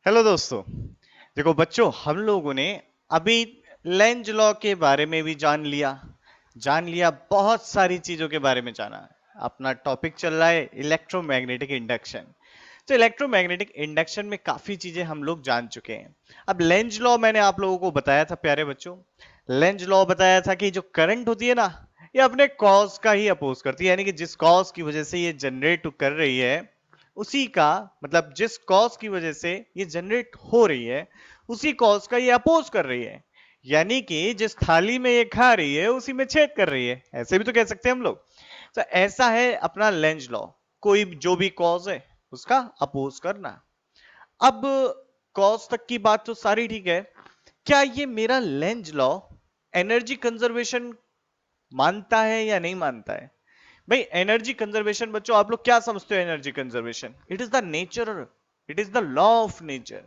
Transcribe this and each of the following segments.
Hello दोस्तों। देखो बच्चों, हम लोगों ने अभी लेंज लॉ के बारे में भी जान लिया बहुत सारी चीजों के बारे में जाना। अपना टॉपिक चल रहा है इलेक्ट्रोमैग्नेटिक इंडक्शन। तो इलेक्ट्रोमैग्नेटिक इंडक्शन में काफी चीजें हम लोग जान चुके हैं। अब लेंज लॉ मैंने आप लोगों को बताया था प्यारे बच्चों। लेंज लॉ बताया था कि जो करंट होती है ना, ये अपने कॉज का ही अपोज करती है, यानी कि जिस कॉज की वजह से ये जनरेट कर रही है उसी का, मतलब जिस कॉज की वजह से ये जनरेट हो रही है उसी कॉज का ये अपोज कर रही है। यानी कि जिस थाली में ये खा रही है उसी में छेद कर रही है, ऐसे भी तो कह सकते हैं हम लोग। तो ऐसा है अपना लेंज लॉ। कोई जो भी कॉज है उसका अपोज करना। अब कॉज तक की बात तो सारी ठीक है। क्या ये मेरा लेंज लॉ एनर्जी कंजर्वेशन मानता है या नहीं मानता है? भाई एनर्जी कंजर्वेशन बच्चों, आप लोग क्या समझते हो energy conservation? It is the nature, it is the law of nature,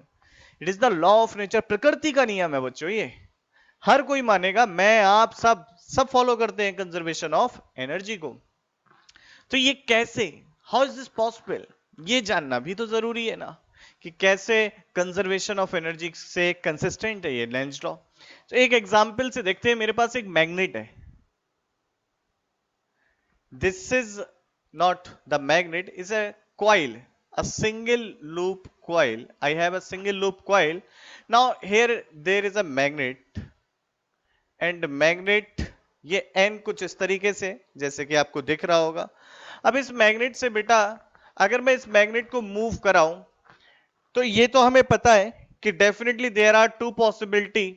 it is the law of nature, प्रकृति का नियम है बच्चों ये। हर कोई मानेगा, मैं आप सब फॉलो करते हैं कंजर्वेशन ऑफ एनर्जी को। तो ये कैसे, हाउ इज दिस पॉसिबल, ये जानना भी तो जरूरी है ना, कि कैसे कंजर्वेशन ऑफ एनर्जी से कंसिस्टेंट है ये लेंज लॉ। तो एक एग्जांपल से देखते हैं। मेरे पास एक मैग्नेट है। This is not the magnet, is a coil, a single loop coil. I have a single loop coil. Now here there is a magnet and magnet, ये N कुछ इस तरीके से जैसे कि आपको दिख रहा होगा। अब इस मैग्नेट से बेटा, अगर मैं इस मैग्नेट को मूव कराऊं तो ये तो हमें पता है कि definitely there are two possibility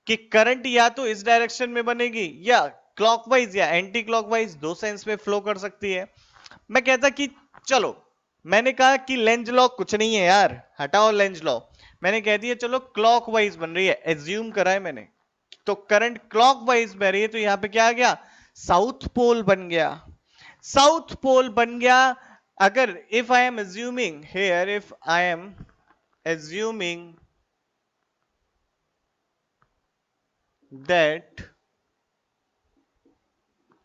कि करंट या तो इस डायरेक्शन में बनेगी या क्लॉकवाइज या एंटी क्लॉकवाइज, दो सेंस में फ्लो कर सकती है। मैं कहता कि चलो, मैंने कहा कि लेंज लॉ कुछ नहीं है यार, हटाओ लेंज लॉ। मैंने कह दिया चलो क्लॉकवाइज बन रही है, एज्यूम करा है मैंने। तो करंट क्लॉकवाइज बह रही है, तो यहां पे क्या आ गया? साउथ पोल बन गया। साउथ पोल बन गया। अगर if I am assuming here, if I am assuming that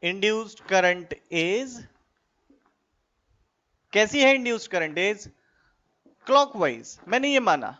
induced current is, कैसी है इंड्यूस्ड करंट? Is clockwise. मैंने ये माना,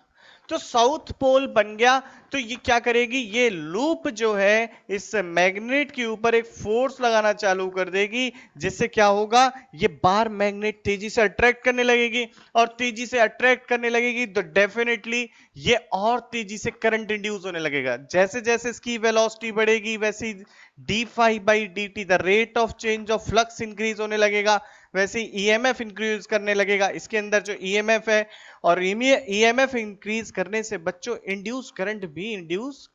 तो साउथ पोल बन गया। तो ये क्या करेगी? ये लूप जो है इस मैग्नेट के ऊपर एक फोर्स लगाना चालू कर देगी, जिससे क्या होगा? ये बार मैग्नेट तेजी से अट्रैक्ट करने लगेगी, और तेजी से अट्रैक्ट करने लगेगी तो डेफिनेटली ये और तेजी से करंट इंड्यूस होने लगेगा। जैसे जैसे इसकी वेलोसिटी बढ़ेगी वैसे D phi by D T, the rate of change of flux increase होने लगेगा, वैसे ईएमएफ इंक्रीज करने लगेगा इसके अंदर जो ईएमएफ है। और ईएमएफ इंक्रीज करने से बच्चों इंड्यूस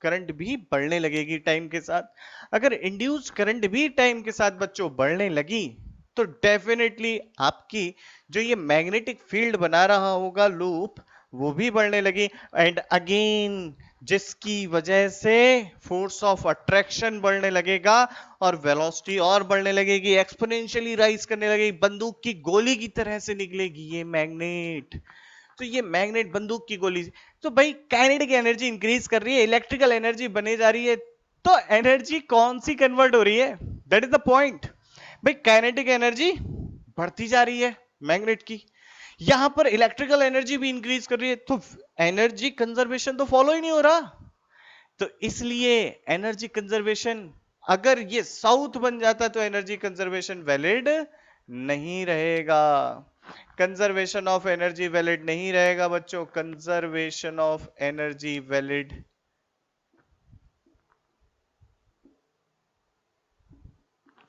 करंट भी बढ़ने लगेगी टाइम के साथ। अगर इंड्यूस करंट भी टाइम के साथ बच्चों बढ़ने लगी तो डेफिनेटली आपकी जो ये मैग्नेटिक फील्ड बना रहा होगा लूप, वो भी बढ़ने लगी। एंड अगेन जिसकी वजह से फोर्स ऑफ अट्रैक्शन बढ़ने लगेगा और वेलोसिटी और बढ़ने लगेगी, एक्सपोनेंशियली राइज करने लगेगी, बंदूक की गोली की तरह से निकलेगी ये मैग्नेट। तो ये मैग्नेट बंदूक की गोली। तो भाई काइनेटिक एनर्जी इंक्रीज कर रही है, इलेक्ट्रिकल एनर्जी बने जा रही है, तो एनर्जी कौन सी कन्वर्ट हो रही है? That is the point. भाई काइनेटिक एनर्जी बढ़ती जा रही है मैग्नेट की, यहां पर इलेक्ट्रिकल एनर्जी भी इंक्रीज कर रही है, तो एनर्जी कंजर्वेशन तो फॉलो ही नहीं हो रहा। तो इसलिए एनर्जी कंजर्वेशन, अगर ये साउथ बन जाता तो एनर्जी कंजर्वेशन वैलिड नहीं रहेगा। कंजर्वेशन ऑफ एनर्जी वैलिड नहीं रहेगा बच्चों, conservation of energy valid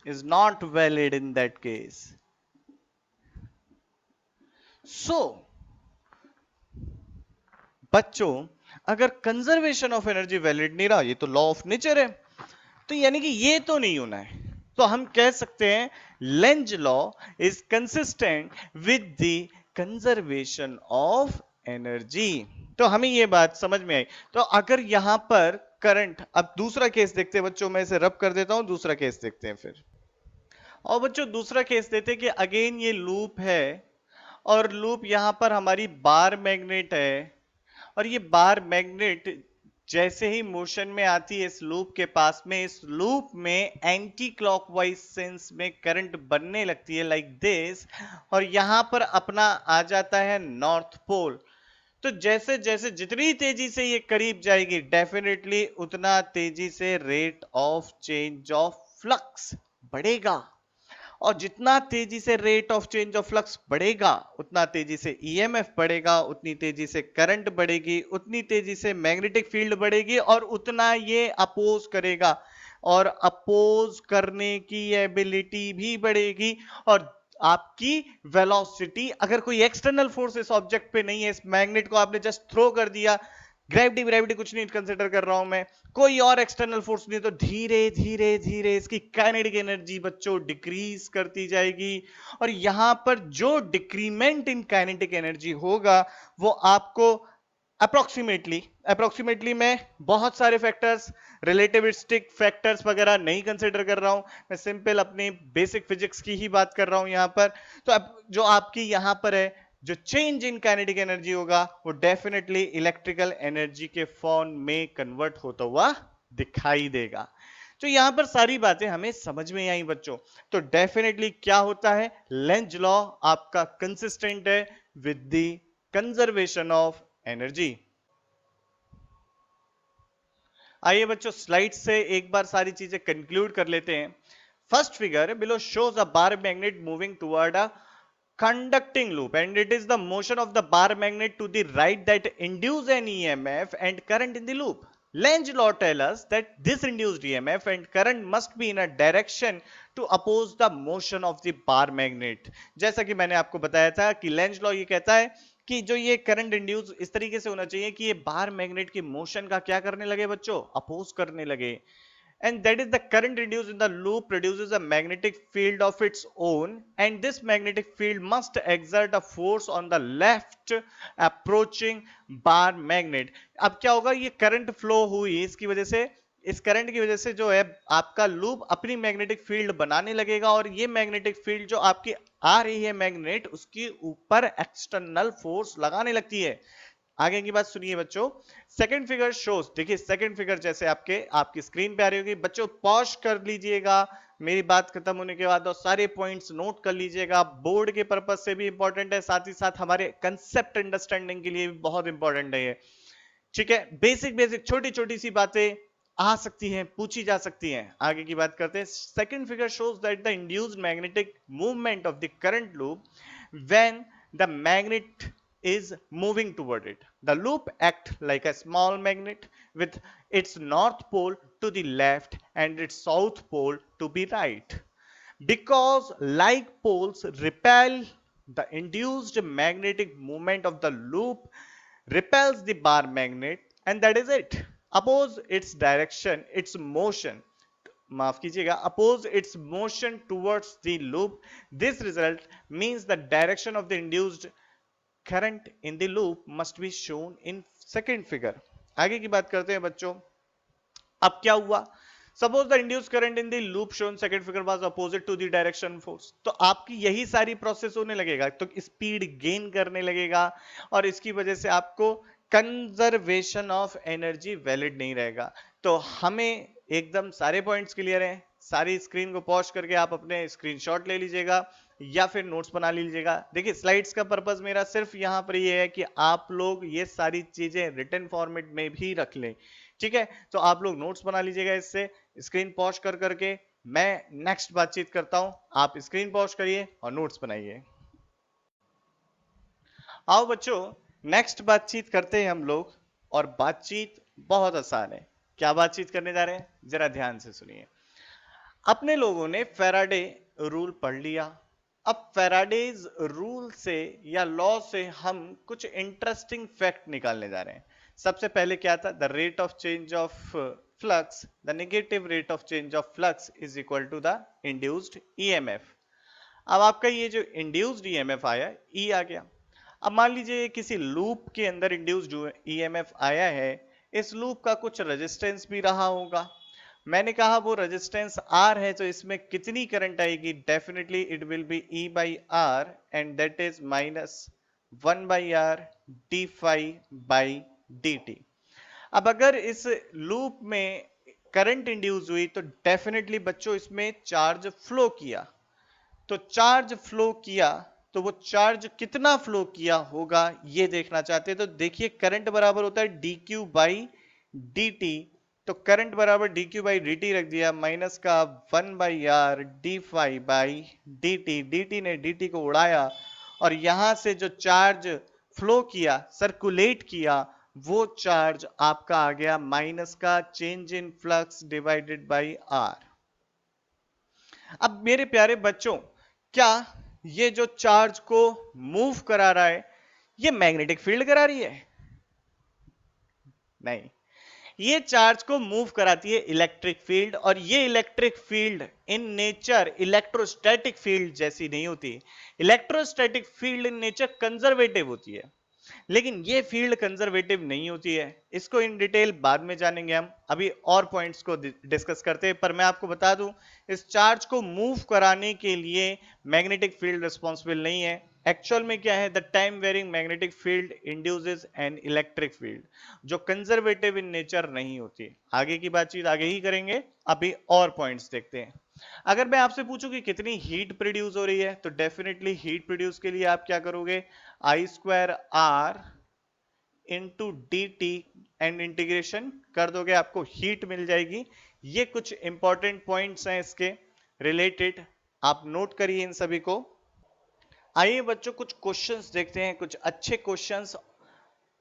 is not valid in that case. So बच्चों, अगर कंजर्वेशन ऑफ एनर्जी वैलिड नहीं रहा, ये तो लॉ ऑफ नेचर है, तो यानी कि ये तो नहीं होना है। तो हम कह सकते हैं Lenz law is consistent with the conservation of energy. तो हमें ये बात समझ में आई। तो अगर यहां पर करंट, अब दूसरा केस देखते हैं बच्चों, मैं इसे रब कर देता हूं, दूसरा केस देखते हैं फिर। और बच्चों दूसरा केस देते हैं कि अगेन ये लूप है, और लूप यहां पर हमारी बार मैग्नेट है, और ये बार मैग्नेट जैसे ही मोशन में आती है इस लूप के पास में, इस लूप में एंटी क्लॉकवाइज सेंस में करंट बनने लगती है लाइक दिस, और यहां पर अपना आ जाता है नॉर्थ पोल। तो जैसे जैसे जितनी तेजी से ये करीब जाएगी, डेफिनेटली उतना तेजी से rate of change of flux बढ़ेगा। और जितना तेजी से rate of change of flux बढ़ेगा, उतना तेजी से ईएमएफ बढ़ेगा, उतनी तेजी से करंट बढ़ेगी, उतनी तेजी से मैग्नेटिक फील्ड बढ़ेगी, और उतना ये अपोज करेगा, और अपोज करने की एबिलिटी भी बढ़ेगी। और आपकी वेलोसिटी, अगर कोई एक्सटर्नल फोर्स इस ऑब्जेक्ट पे नहीं है, इस मैग्नेट को आपने जस्ट थ्रो कर दिया, ग्रेविटी ग्रेविटी कुछ नहीं कंसिडर कर रहा हूं मैं, कोई और एक्सटर्नल फोर्स नहीं, तो धीरे धीरे धीरे इसकी काइनेटिक एनर्जी बच्चों डिक्रीज करती जाएगी। और यहां पर जो डिक्रीमेंट इन काइनेटिक एनर्जी होगा, वो आपको अप्रोक्सीमेटली अप्रोक्सीमेटली मैं बहुत सारे फैक्टर्स, रिलेटिविस्टिक फैक्टर्स वगैरह नहीं कंसिडर कर रहा हूं, मैं सिंपल अपनी बेसिक फिजिक्स की ही बात कर रहा हूं यहां पर। तो अब जो आपकी यहां पर है, जो चेंज इन काइनेटिक एनर्जी होगा, वो डेफिनेटली इलेक्ट्रिकल एनर्जी के फॉर्म में कन्वर्ट होता हुआ दिखाई देगा। तो यहां पर सारी बातें हमें समझ में आई बच्चों। तो डेफिनेटली क्या होता है, लेंज लॉ आपका कंसिस्टेंट है with the conservation of energy. आइए बच्चों स्लाइड से एक बार सारी चीजें कंक्लूड कर लेते हैं। First figure below shows a bar magnet moving toward a conducting loop, and it is the motion of the bar magnet to the right that induce an EMF and current in the loop. Lenz law tells us that this induced EMF and current must be in a direction to oppose the motion of the bar magnet. जैसा कि मैंने आपको बताया था कि Lenz law ये कहता है कि जो ये करंट इंड्यूस इस तरीके से होना चाहिए कि ये बार मैग्नेट की मोशन का क्या करने लगे बच्चों, अपोज करने लगे। And that is the current induced in the loop produces a magnetic field of its own, and this magnetic field must exert a force on the left approaching bar magnet. अब क्या होगा, ये current flow हुई, इसकी वजह से, इस current की वजह से जो है आपका लूप अपनी मैग्नेटिक फील्ड बनाने लगेगा, और ये मैग्नेटिक फील्ड जो आपकी आ रही है मैग्नेट, उसके ऊपर एक्सटर्नल फोर्स लगाने लगती है। आगे की बात सुनिए बच्चों। सेकंड फिगर शोज, देखिए सेकंड फिगर जैसे आपकी स्क्रीन पे आ रही होगी बच्चों, पॉज कर लीजिएगा मेरी बात खत्म होने के बाद, और सारे पॉइंट्स नोट कर लीजिएगा, बोर्ड के पर्पज से भी इंपॉर्टेंट है, साथ ही साथ हमारे कंसेप्ट अंडरस्टैंडिंग के लिए भी बहुत इंपॉर्टेंट है ये। ठीक है, बेसिक बेसिक छोटी छोटी सी बातें आ सकती हैं, पूछी जा सकती हैं। आगे की बात करते हैं। Second figure shows that the induced magnetic movement of the current loop when the magnet is moving toward it. The loop acts like a small magnet with its north pole to the left and its south pole to be right. Because like poles repel, the induced magnetic moment of the loop repels the bar magnet, and that is it. Oppose its direction, its motion, माफ कीजिएगा, oppose its motion towards the loop. This result means the direction of the induced current in the loop must be shown in second figure. आगे की बात करते हैं बच्चों। अब क्या हुआ, suppose the induce current in the loop shown second figure was opposite to the direction force, तो आपकी यही सारी प्रोसेस होने लगेगा, तो स्पीड गेन करने लगेगा, और इसकी वजह से आपको कंजर्वेशन ऑफ एनर्जी वैलिड नहीं रहेगा। तो हमें एकदम सारे पॉइंट्स क्लियर हैं, सारी स्क्रीन को पॉज करके आप अपने स्क्रीनशॉट ले लीजिएगा या फिर नोट्स बना लीजिएगा। देखिए स्लाइड्स का पर्पस मेरा सिर्फ यहां पर ये है कि आप लोग ये सारी चीजें रिटन फॉर्मेट में भी रख लें। ठीक है, तो आप लोग नोट्स बना लीजिएगा, इससे स्क्रीन पॉज कर करके मैं नेक्स्ट बातचीत करता हूं, आप स्क्रीन पॉज करिए और नोट्स बनाइए। आओ बच्चों नेक्स्ट बातचीत करते हैं हम लोग, और बातचीत बहुत आसान है। क्या बातचीत करने जा रहे हैं, जरा ध्यान से सुनिए। अपने लोगों ने फेराडे रूल पढ़ लिया। अब फेराडेज रूल से या लॉ से हम कुछ इंटरेस्टिंग फैक्ट निकालने जा रहे हैं। सबसे पहले क्या था, the rate of change of flux, the negative rate of change of flux is equal to the induced EMF. अब आपका ये जो इंड्यूस्ड ईएमएफ आया, ई आ गया। अब मान लीजिए किसी लूप के अंदर इंड्यूस्ड ईएमएफ आया है, इस लूप का कुछ रेजिस्टेंस भी रहा होगा। मैंने कहा वो रेजिस्टेंस आर है, तो इसमें कितनी करंट आएगी, definitely it will be E by R, and that is minus 1/r d phi by D t. अब अगर इस लूप में करंट इंड्यूस हुई, तो डेफिनेटली बच्चों इसमें चार्ज फ्लो किया, तो चार्ज फ्लो किया तो वो चार्ज कितना फ्लो किया होगा ये देखना चाहते हैं। तो देखिए करंट बराबर होता है d q by D t. तो करंट बराबर d q by D t रख दिया, माइनस का 1/r d phi by D t. D t ने डी टी को उड़ाया और यहां से जो चार्ज फ्लो किया, सर्कुलेट किया, वो चार्ज आपका आ गया माइनस का change in flux divided by R. अब मेरे प्यारे बच्चों, क्या ये जो चार्ज को मूव करा रहा है ये मैग्नेटिक फील्ड करा रही है? नहीं, ये चार्ज को मूव कराती है इलेक्ट्रिक फील्ड, और ये electric field in nature electrostatic field जैसी नहीं होती। Electrostatic field in nature conservative होती है, लेकिन ये फील्ड कंजर्वेटिव नहीं होती है। इसको इन डिटेल बाद में जानेंगे हम, अभी और पॉइंट्स को डिस्कस करते हैं। पर मैं आपको बता दूं, इस चार्ज को मूव कराने के लिए मैग्नेटिक फील्ड रिस्पॉन्सिबल नहीं है। एक्चुअल में क्या है, the time varying magnetic field induces an electric field, जो कंजर्वेटिव इन नेचर नहीं होती। आगे की बातचीत आगे ही करेंगे, अभी और पॉइंट्स देखते हैं। अगर मैं आपसे पूछूं कि कितनी हीट प्रोड्यूस हो रही है, तो डेफिनेटली हीट प्रोड्यूस के लिए आप क्या करोगे, I square R into D T and integration कर दोगे, आपको हीट मिल जाएगी। ये कुछ इंपॉर्टेंट पॉइंट्स हैं इसके रिलेटेड, आप नोट करिए इन सभी को। आइए बच्चों कुछ क्वेश्चंस देखते हैं, कुछ अच्छे क्वेश्चंस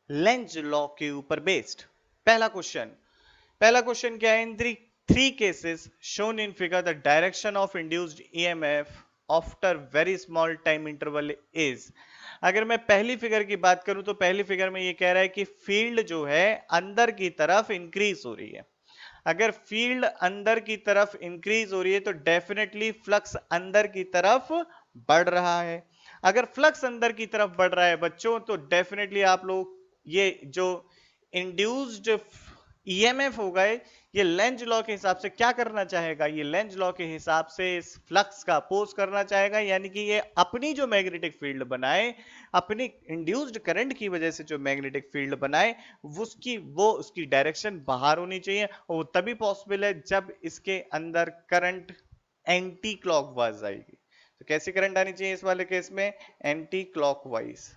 लेंज लॉ के ऊपर बेस्ड। पहला क्वेश्चन क्या है, in three cases shown in figure the direction of induced EMF after very small time interval is. अगर मैं पहली फिगर की बात करूं तो पहली फिगर में ये कह रहा है कि फील्ड जो है अंदर की तरफ इंक्रीज हो रही है। अगर फील्ड अंदर की तरफ इंक्रीज हो रही है तो डेफिनेटली फ्लक्स अंदर की तरफ बढ़ रहा है। अगर फ्लक्स अंदर की तरफ बढ़ रहा है बच्चों, तो डेफिनेटली आप लोग ये जो इंड्यूस्ड ईएमएफ होगा, ये लेंज लॉ के हिसाब से क्या करना चाहेगा, ये लेंज लॉ के हिसाब से इस फ्लक्स का अपोज करना चाहेगा, यानी कि ये अपनी जो मैग्नेटिक फील्ड बनाए, अपनी इंड्यूस्ड करंट की वजह से जो मैग्नेटिक फील्ड बनाए, वो उसकी डायरेक्शन बाहर होनी चाहिए। और वो तभी पॉसिबल है जब इसके अंदर करंट एंटी क्लॉकवाइज आएगी। तो कैसी करंट आनी चाहिए इस वाले केस में, एंटी क्लॉकवाइज।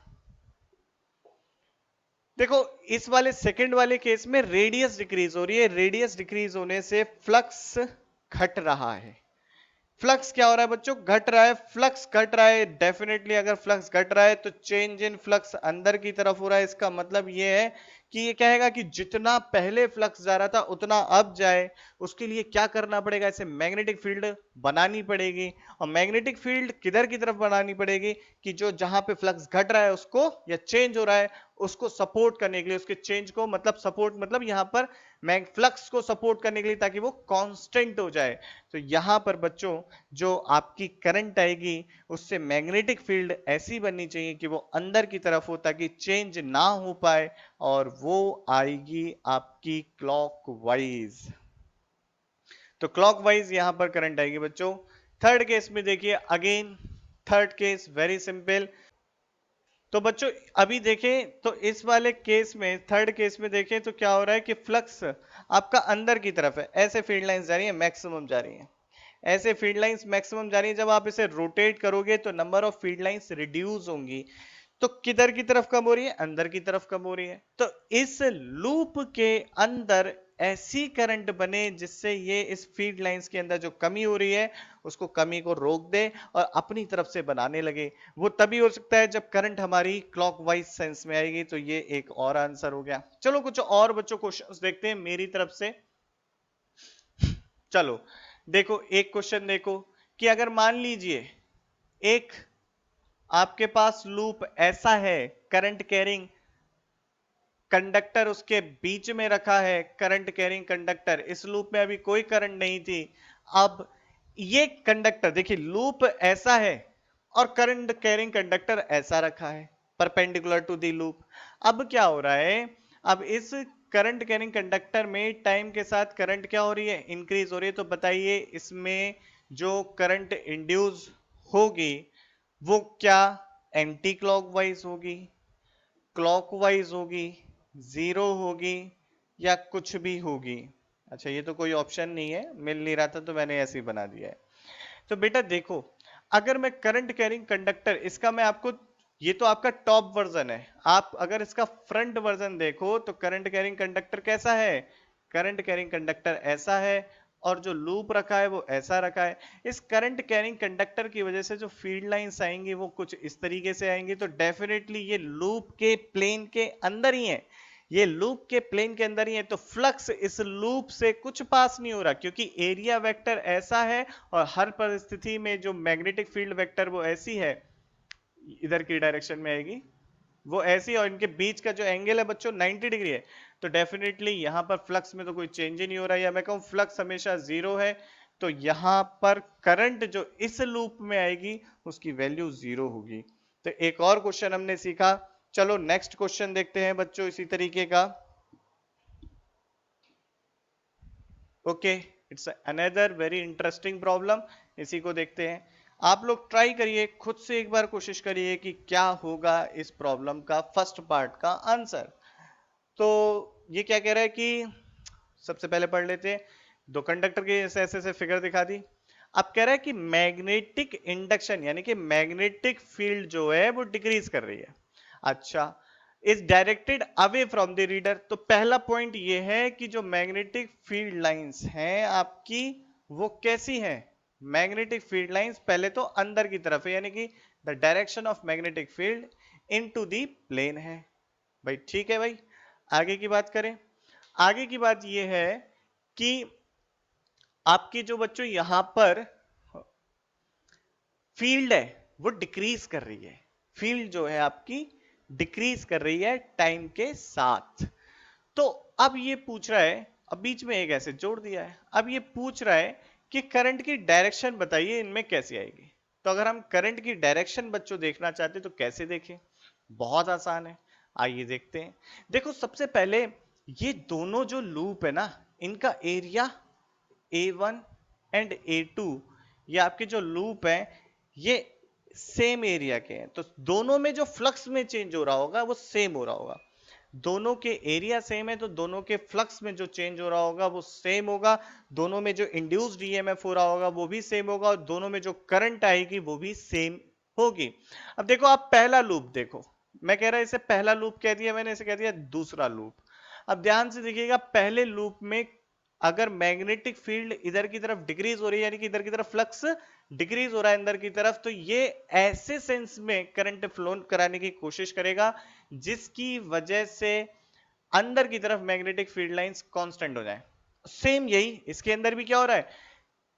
देखो इस वाले सेकंड वाले केस में रेडियस डिक्रीज हो रही है, रेडियस डिक्रीज होने से फ्लक्स घट रहा है। फ्लक्स क्या हो रहा है बच्चों, घट रहा है। फ्लक्स घट रहा है, डेफिनेटली अगर फ्लक्स घट रहा है तो चेंज इन फ्लक्स अंदर की तरफ हो रहा है। इसका मतलब ये है कि ये कहेगा कि जितना पहले फ्लक्स जा रहा था उतना अब जाए। उसके लिए क्या करना पड़ेगा, इसे मैग्नेटिक फील्ड बनानी पड़ेगी। और मैग्नेटिक फील्ड किधर की तरफ बनानी पड़ेगी, कि जो जहां पे फ्लक्स घट रहा है उसको, या चेंज हो रहा है उसको सपोर्ट करने के लिए, उसके चेंज को, मतलब सपोर्ट मतलब यहां पर फ्लक्स को सपोर्ट करने के लिए, ताकि वो कांस्टेंट हो जाए। तो यहां पर बच्चों जो आपकी करंट आएगी उससे मैग्नेटिक फील्ड ऐसी बननी चाहिए कि वो अंदर की तरफ हो, ताकि चेंज ना हो पाए, और वो आएगी आपकी क्लॉकवाइज। तो क्लॉकवाइज यहां पर करंट आएगी बच्चों। थर्ड केस में देखिए, again third case very simple. तो बच्चों अभी देखें तो इस वाले केस में, थर्ड केस में देखें तो क्या हो रहा है कि फ्लक्स आपका अंदर की तरफ है, ऐसे फील्ड लाइंस जा रही है, मैक्सिमम जा रही है, ऐसे फील्ड लाइंस मैक्सिमम जा रही है। जब आप इसे रोटेट करोगे तो number of field lines reduce होंगी। तो किधर की तरफ कम हो रही है, अंदर की तरफ कम हो रही है। तो इस लूप के अंदर ऐसी करंट बने जिससे ये इस फील्ड लाइंस के अंदर जो कमी हो रही है उसको, कमी को रोक दे और अपनी तरफ से बनाने लगे। वो तभी हो सकता है जब करंट हमारी क्लॉकवाइज सेंस में आएगी। तो ये एक और आंसर हो गया। चलो कुछ और बच्चों क्वेश्चंस देखते हैं मेरी तरफ से। चलो देखो एक क्वेश्चन देखो, कि अगर मान लीजिए एक आपके पास लूप ऐसा है, करंट कैरिंग कंडक्टर उसके बीच में रखा है, करंट कैरिंग कंडक्टर, इस लूप में अभी कोई करंट नहीं थी। अब ये कंडक्टर देखिए, लूप ऐसा है और करंट कैरिंग कंडक्टर ऐसा रखा है परपेंडिकुलर टू दी लूप। अब क्या हो रहा है, अब इस करंट कैरिंग कंडक्टर में टाइम के साथ करंट क्या हो रही है, इंक्रीज हो रही है। तो बताइए इसमें जो करंट इंड्यूस होगी वो क्या एंटी क्लॉकवाइज होगी, क्लॉकवाइज होगी, जीरो होगी, या कुछ भी होगी? अच्छा ये तो कोई ऑप्शन नहीं है, मिल नहीं रहा था तो मैंने ऐसे ही बना दिया है। तो बेटा देखो, अगर मैं करंट कैरिंग कंडक्टर, इसका मैं आपको, ये तो आपका टॉप वर्जन है, आप अगर इसका फ्रंट वर्जन देखो तो करंट कैरिंग कंडक्टर कैसा है, करंट कैरिंग कंडक्टर ऐसा है, और जो लूप रखा है वो ऐसा रखा है। इस करंट कैरिंग कंडक्टर की वजह से जो फील्ड लाइंस आएंगी वो कुछ इस तरीके से आएंगी, तो डेफिनेटली ये लूप के प्लेन के अंदर ही है, ये लूप के प्लेन के अंदर ही है, तो फ्लक्स इस लूप से कुछ पास नहीं हो रहा, क्योंकि एरिया वेक्टर ऐसा है और हर परिस्थिति में जो मैग्नेटिक फील्ड वेक्टर वो ऐसी है, इधर की डायरेक्शन में आएगी वो ऐसी, और इनके बीच का जो एंगल है बच्चों 90 डिग्री है, तो डेफिनेटली यहां पर फ्लक्स में तो कोई चेंज ही नहीं हो रहा है, या मैं कहूं फ्लक्स हमेशा जीरो है, तो यहां पर करंट जो इस लूप में आएगी उसकी वैल्यू जीरो होगी। तो एक और क्वेश्चन हमने सीखा, चलो नेक्स्ट क्वेश्चन देखते हैं बच्चों इसी तरीके का। Okay, it's another very interesting problem, इसी को देखते हैं। आप लोग ट्राई करिए, खुद से एक बार कोशिश करिए कि क्या होगा इस प्रॉब्लम का फर्स्ट पार्ट का आंसर। तो ये क्या कह रहा है कि सबसे पहले पढ़ लेते हैं, दो कंडक्टर के ऐसे ऐसे फिगर दिखा दी। अब कह रहा है कि मैग्नेटिक इंडक्शन यानी कि मैग्नेटिक फील्ड जो है वो डिक्रीज कर रही है। अच्छा, is directed away from the reader, तो पहला पॉइंट ये है कि जो मैग्नेटिक फील्ड लाइंस हैं आपकी वो कैसी हैं, मैग्नेटिक फील्ड लाइंस पहले तो अंदर की तरफ है, यानी कि the direction of magnetic field into the plane है। भाई ठीक है भाई, आगे की बात करें। आगे की बात यह है कि आपकी जो बच्चों यहां पर फील्ड है वो डिक्रीज कर रही है, फील्ड जो है आपकी डिक्रीज कर रही है टाइम के साथ। तो अब ये पूछ रहा है, अब बीच में एक ऐसे जोड़ दिया है, अब ये पूछ रहा है कि करंट की डायरेक्शन बताइए इनमें कैसी आएगी। तो अगर हम करंट की डायरेक्शन बच्चों देखना चाहते तो कैसे देखें, बहुत आसान है, आइए देखते हैं। देखो सबसे पहले ये दोनों जो लूप है ना, इनका एरिया A1 एंड A2, ये आपके जो लूप है ये सेम एरिया के हैं, तो दोनों में जो फ्लक्स में चेंज हो रहा होगा वो सेम हो रहा होगा। दोनों के एरिया सेम है तो दोनों के फ्लक्स में जो चेंज हो रहा होगा वो सेम होगा, दोनों में जो इंड्यूस्ड ईएमएफ हो रहा होगा वो भी सेम होगा, और दोनों में जो करंट आएगी वो भी सेम होगी। अब देखो आप पहला लूप देखो, मैं कह रहा इसे पहला लूप कह दिया मैंने, इसे कह दिया दूसरा लूप। अब ध्यान से देखिएगा, पहले लूप में अगर मैग्नेटिक फील्ड इधर की तरफ डिक्रीज हो रही है, यानी कि इधर की तरफ फ्लक्स डिक्रीज हो रहा है अंदर की तरफ, तो ये ऐसे सेंस में करंट फ्लो कराने की कोशिश करेगा जिसकी वजह से अंदर की तरफ मैग्नेटिक फील्ड लाइंस कांस्टेंट हो जाए। सेम यही इसके अंदर भी क्या हो रहा है,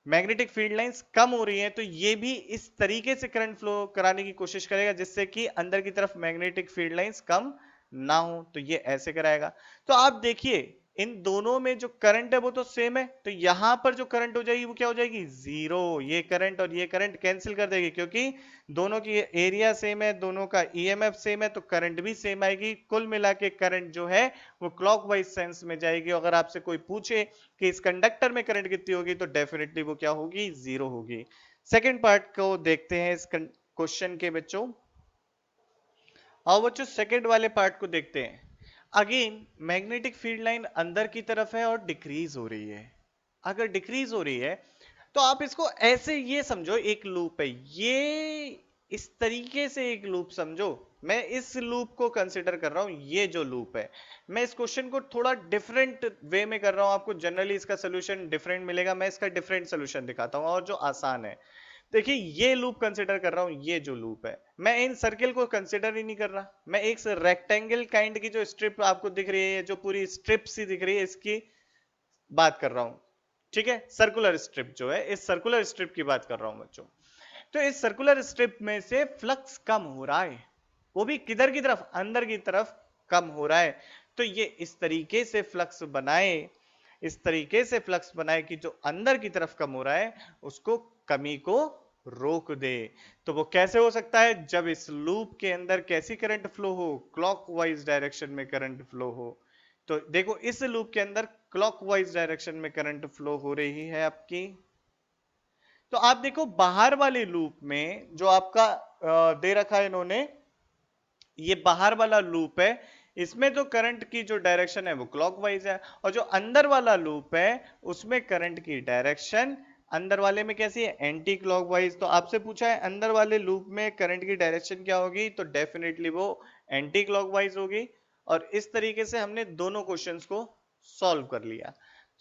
मैग्नेटिक फील्ड लाइंस कम हो रही हैं, तो ये भी इस तरीके से करंट फ्लो कराने की कोशिश करेगा जिससे कि अंदर की तरफ मैग्नेटिक फील्ड लाइंस कम ना हो, तो ये ऐसे कराएगा। तो आप देखिए इन दोनों में जो करंट है वो तो सेम है, तो यहां पर जो करंट हो जाएगी वो क्या हो जाएगी, जीरो। ये करंट और ये करंट कैंसिल कर देगी, क्योंकि दोनों की एरिया सेम है, दोनों का ईएमएफ सेम है, तो करंट भी सेम आएगी। कुल मिला के करंट जो है वो क्लॉकवाइज सेंस में जाएगी। अगर आपसे कोई पूछे कि इस कंडक्टर में करंट कितनी होगी, तो डेफिनेटली वो क्या होगी, जीरो होगी। सेकेंड पार्ट को देखते हैं इस क्वेश्चन के बच्चों, और बच्चों सेकेंड वाले पार्ट को देखते हैं। अगेन मैग्नेटिक फील्ड लाइन अंदर की तरफ है और डिक्रीज हो रही है। अगर डिक्रीज हो रही है तो आप इसको ऐसे ये समझो, एक लूप है ये, इस तरीके से एक लूप समझो। मैं इस लूप को कंसिडर कर रहा हूं, ये जो लूप है, मैं इस क्वेश्चन को थोड़ा डिफरेंट वे में कर रहा हूं, आपको जनरली इसका सोल्यूशन डिफरेंट मिलेगा, मैं इसका डिफरेंट सोल्यूशन दिखाता हूं और जो आसान है। देखिए ये लूप कंसिडर कर रहा हूं, ये जो लूप है, मैं इन सर्किल को कंसिडर ही नहीं कर रहा, मैं एक रेक्टेंगल काइंड की जो स्ट्रिप आपको दिख रही है, जो पूरी स्ट्रिप सी दिख रही है, इसकी बात कर रहा हूं। ठीक है, सर्कुलर स्ट्रिप जो है, इस सर्कुलर स्ट्रिप की बात कर रहा हूं बच्चों। तो इस सर्कुलर स्ट्रिप में से फ्लक्स कम हो रहा है, वो भी किधर की तरफ, अंदर की तरफ कम हो रहा है। तो ये इस तरीके से फ्लक्स बनाए, इस तरीके से फ्लक्स बनाए कि जो अंदर की तरफ कम हो रहा है उसको कमी को रोक दे। तो वो कैसे हो सकता है, जब इस लूप के अंदर कैसी करंट फ्लो हो, क्लॉकवाइज डायरेक्शन में करंट फ्लो हो। तो देखो इस लूप के अंदर क्लॉकवाइज डायरेक्शन में करंट फ्लो हो रही है आपकी। तो आप देखो बाहर वाले लूप में जो आपका दे रखा है इन्होंने, ये बाहर वाला लूप है, इसमें तो करंट की जो डायरेक्शन है वो क्लॉकवाइज है, और जो अंदर वाला लूप है उसमें करंट की डायरेक्शन अंदर वाले में कैसी है, एंटी क्लॉकवाइज। तो आपसे पूछा है अंदर वाले लूप में करंट की डायरेक्शन क्या होगी, तो डेफिनेटली वो एंटी क्लॉकवाइज होगी। और इस तरीके से हमने दोनों क्वेश्चंस को सॉल्व कर लिया।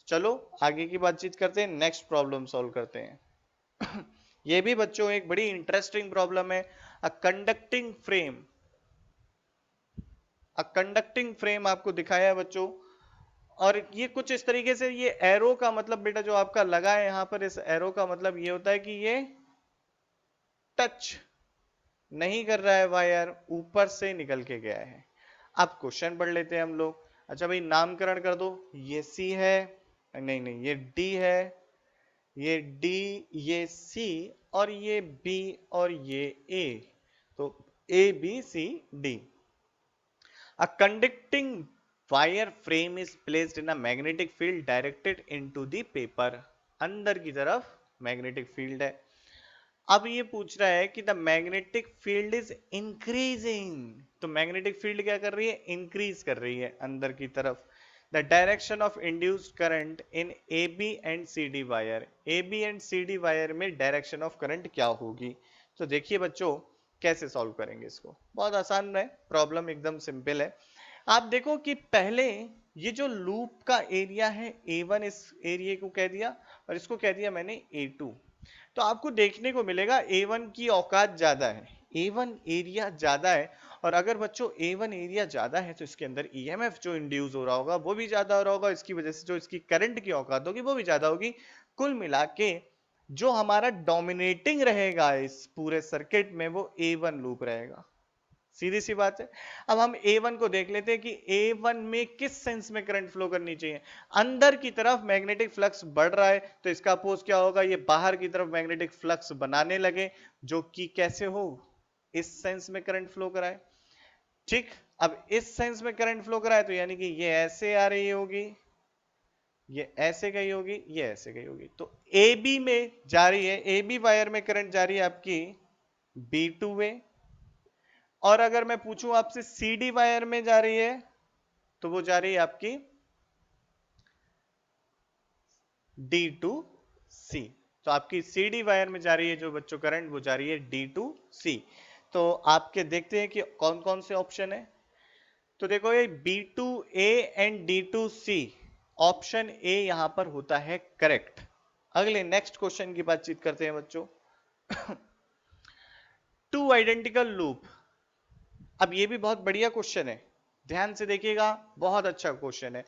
चलो आगे की बातचीत करते हैं, नेक्स्ट प्रॉब्लम सॉल्व करते हैं। ये भी बच्चों एक बड़ी इंटरेस्टिंग प्रॉब्लम है। A conducting frame, a conducting frame आपको दिखाया है बच्चों। और ये कुछ इस तरीके से, ये एरो का मतलब बेटा जो आपका लगा है यहां पर, इस एरो का मतलब ये होता है कि ये टच नहीं कर रहा है वायर, ऊपर से निकल के गया है। अब क्वेश्चन पढ़ लेते हैं हम लोग। अच्छा भाई नामकरण कर दो, ये सी है, नहीं नहीं ये डी है, ये डी, ये सी, और ये बी, और ये ए। तो A B C D. A conducting wire frame is placed in a magnetic field directed into the paper. अंदर की तरफ मैग्नेटिक फील्ड है। अब ये पूछ रहा है कि the magnetic field is increasing, तो मैग्नेटिक फील्ड क्या कर रही है, इंक्रीज कर रही है अंदर की तरफ। The direction of induced current in A B and C D wire, A B and C D wire में डायरेक्शन ऑफ करंट क्या होगी। तो देखिए बच्चों कैसे सॉल्व करेंगे इसको, बहुत आसान है, प्रॉब्लम एकदम सिंपल है। आप देखो कि पहले ये जो लूप का एरिया है A1, इस एरिया को कह दिया, और इसको कह दिया मैंने A2। तो आपको देखने को मिलेगा A1 की औकात ज्यादा है, A1 एरिया ज्यादा है। और अगर बच्चों A1 एरिया ज्यादा है तो इसके अंदर EMF जो इंड्यूस हो रहा होगा वो भी ज्यादा हो रहा होगा, इसकी वजह से जो इसकी करंट की औकात होगी वो भी ज्यादा होगी। कुल मिला के जो हमारा डोमिनेटिंग रहेगा इस पूरे सर्किट में वो A1 लूप रहेगा। सीधी सी बात है। अब हम A1 को देख लेते हैं कि A1 में किस सेंस में करंट फ्लो करनी चाहिए। अंदर की तरफ मैग्नेटिक फ्लक्स बढ़ रहा है तो इसका अपोज क्या होगा, ये बाहर की तरफ मैग्नेटिक फ्लक्स बनाने लगे, जो कि कैसे हो, इस सेंस में करंट फ्लो कराए। ठीक, अब इस सेंस में करंट फ्लो कराए तो यानी कि ये ऐसे आ रही होगी, ये ऐसे गई होगी, ये ऐसे गई होगी। तो ए बी में जा रही है, ए बी वायर में करंट जा रही है आपकी B2 वे। और अगर मैं पूछूं आपसे सी डी वायर में जा रही है तो वो जा रही है आपकी D2C। तो आपकी सी डी वायर में जा रही है जो बच्चों करंट, वो जा रही है D2C। तो आपके देखते हैं कि कौन कौन से ऑप्शन है। तो देखो ये B2A and D2C, option A यहां पर होता है करेक्ट। अगले नेक्स्ट क्वेश्चन की बातचीत करते हैं बच्चों। टू आइडेंटिकल लूप, अब ये भी बहुत बढ़िया क्वेश्चन है, ध्यान से देखिएगा, बहुत अच्छा क्वेश्चन है।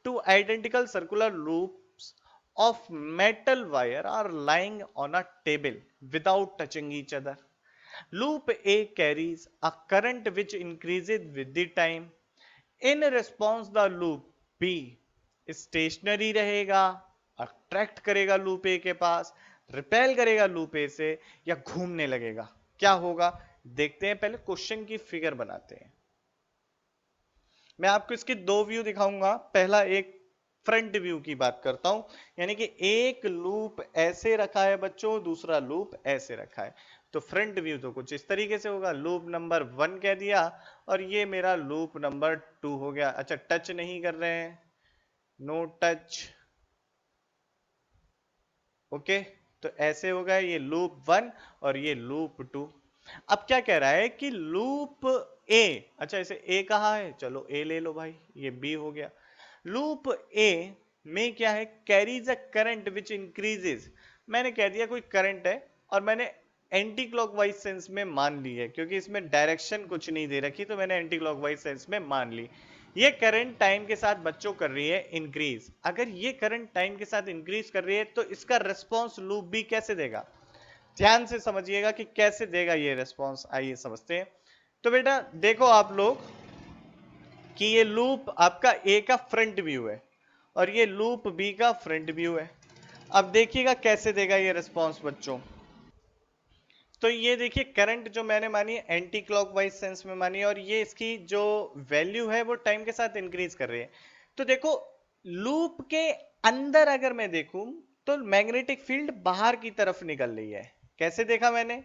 Two identical circular loops of metal wire are lying on a table without touching each other. Loop A carries a current which increases with the time. In response the loop B stationary रहेगा, attract करेगा loop A के पास, repel करेगा loop ए से, या घूमने लगेगा, क्या होगा। देखते हैं, पहले क्वेश्चन की फिगर बनाते हैं। मैं आपको इसके दो व्यू दिखाऊंगा, पहला एक फ्रंट व्यू की बात करता हूं, यानी कि एक लूप ऐसे रखा है बच्चों, दूसरा लूप ऐसे रखा है। तो फ्रंट व्यू तो कुछ इस तरीके से होगा, लूप नंबर 1 कह दिया और ये मेरा लूप नंबर 2 हो गया। अच्छा टच नहीं कर रहे हैं, नो टच, ओके। तो ऐसे हो गया ये लूप 1 और ये लूप 2। अब क्या कह रहा है कि लूप ए, अच्छा इसे ए कहा है, चलो ए ले लो भाई, ये बी हो गया। लूप ए में क्या है, carries a current which increases, मैंने कह दिया कोई करंट है और मैंने एंटी क्लॉकवाइज सेंस में मान ली है, क्योंकि इसमें डायरेक्शन कुछ नहीं दे रखी, तो मैंने एंटी क्लॉकवाइज सेंस में मान ली। ये करंट टाइम के साथ बच्चों कर रही है इंक्रीज। अगर ये करंट टाइम के साथ इंक्रीज कर रही है तो इसका रिस्पॉन्स लूप भी कैसे देगा, ध्यान से समझिएगा कि कैसे देगा ये रिस्पॉन्स, आइए समझते हैं। तो बेटा देखो आप लोग कि ये लूप आपका ए का फ्रंट व्यू है और ये लूप बी का फ्रंट व्यू है। अब देखिएगा कैसे देगा ये रिस्पॉन्स बच्चों। तो ये देखिए करंट जो मैंने मानी है एंटी क्लॉकवाइज सेंस में मानी है, और ये इसकी जो वैल्यू है वो टाइम के साथ इंक्रीज कर रही है। तो देखो लूप के अंदर अगर मैं देखूं तो मैग्नेटिक फील्ड बाहर की तरफ निकल रही है। कैसे देखा मैंने,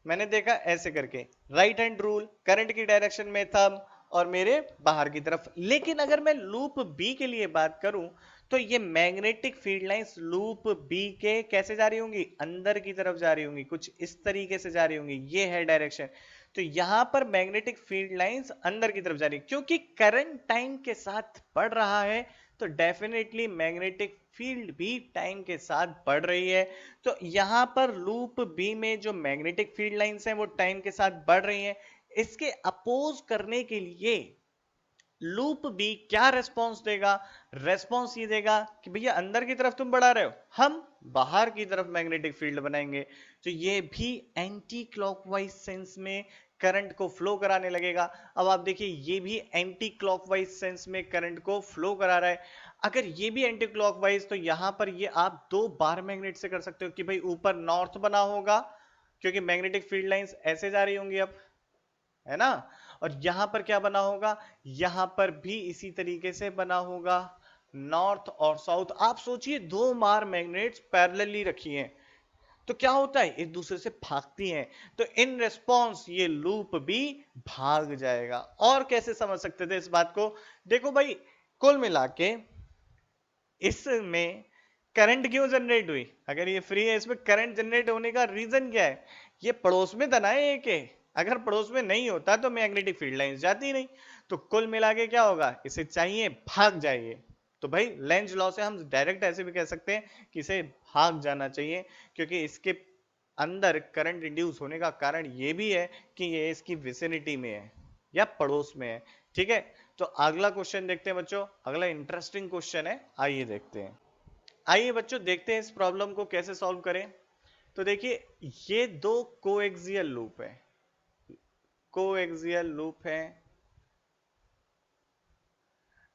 मैंने देखा ऐसे करके, राइट हैंड रूल, करंट की डायरेक्शन में थंब और मेरे बाहर की तरफ। लेकिन अगर मैं लूप बी के लिए बात करूं तो ये magnetic field lines loop B के कैसे जा रही होंगी, अंदर की तरफ जा रही होंगी, कुछ इस तरीके से जा रही होंगी, ये है डायरेक्शन। तो यहां पर मैग्नेटिक फील्ड लाइंस अंदर की तरफ जा रही है, क्योंकि करंट टाइम के साथ बढ़ रहा है, तो डेफिनेटली मैग्नेटिक फील्ड भी टाइम के साथ बढ़ रही है। तो यहां पर लूप बी में जो मैग्नेटिक फील्ड लाइंस हैं वो टाइम के साथ बढ़ रही हैं। इसके अपोज करने के लिए लूप बी क्या रेस्पॉन्स देगा, रेस्पॉन्स ये देगा कि भैया अंदर की तरफ तुम बढ़ा रहे हो, हम बाहर की तरफ मैग्नेटिक फील्ड बनाएंगे। तो ये भी एंटी क्लॉकवाइज सेंस में करंट को फ्लो कराने लगेगा। अब आप देखिए ये भी एंटी क्लॉकवाइज सेंस में करंट को फ्लो करा रहा है। अगर ये भी एंटी क्लॉकवाइज, तो यहां पर ये आप दो बार मैग्नेट से कर सकते हो कि भाई ऊपर नॉर्थ बना होगा, क्योंकि मैग्नेटिक फील्ड लाइंस ऐसे जा रही होंगी अब, है ना। और यहां पर क्या बना होगा, यहां पर भी इसी तरीके से बना होगा, नॉर्थ और साउथ। आप सोचिए दो बार मैग्नेट्स पैरेलली रखी हैं, तो क्या होता है, एक दूसरे से भागती हैं, तो इन रिस्पॉन्स ये लूप भी भाग जाएगा। और कैसे समझ सकते थे इस बात को, देखो भाई कुल मिला के इसमें करंट क्यों जनरेट हुई, अगर ये फ्री है इसमें करंट जनरेट होने का रीजन क्या है, ये पड़ोस में था ना एक के, अगर पड़ोस में नहीं होता तो मैग्नेटिक फील्ड लाइंस जाती नहीं। तो कुल मिला के क्या होगा, इसे चाहिए भाग जाइए। तो भाई लेंज लॉ से हम डायरेक्ट ऐसे भी कह सकते हैं कि इसे भाग जाना चाहिए, क्योंकि इसके अंदर करंट इंड्यूस होने का कारण ये भी है कि ये इसकी विसिनिटी में है या पड़ोस में है। ठीक है, तो अगला क्वेश्चन देखते हैं बच्चों, अगला इंटरेस्टिंग क्वेश्चन है, आइए देखते हैं। आइए बच्चों देखते हैं इस प्रॉब्लम को कैसे सॉल्व करें। तो देखिए ये दो कोएक्सियल लूप है, कोएक्सियल लूप है,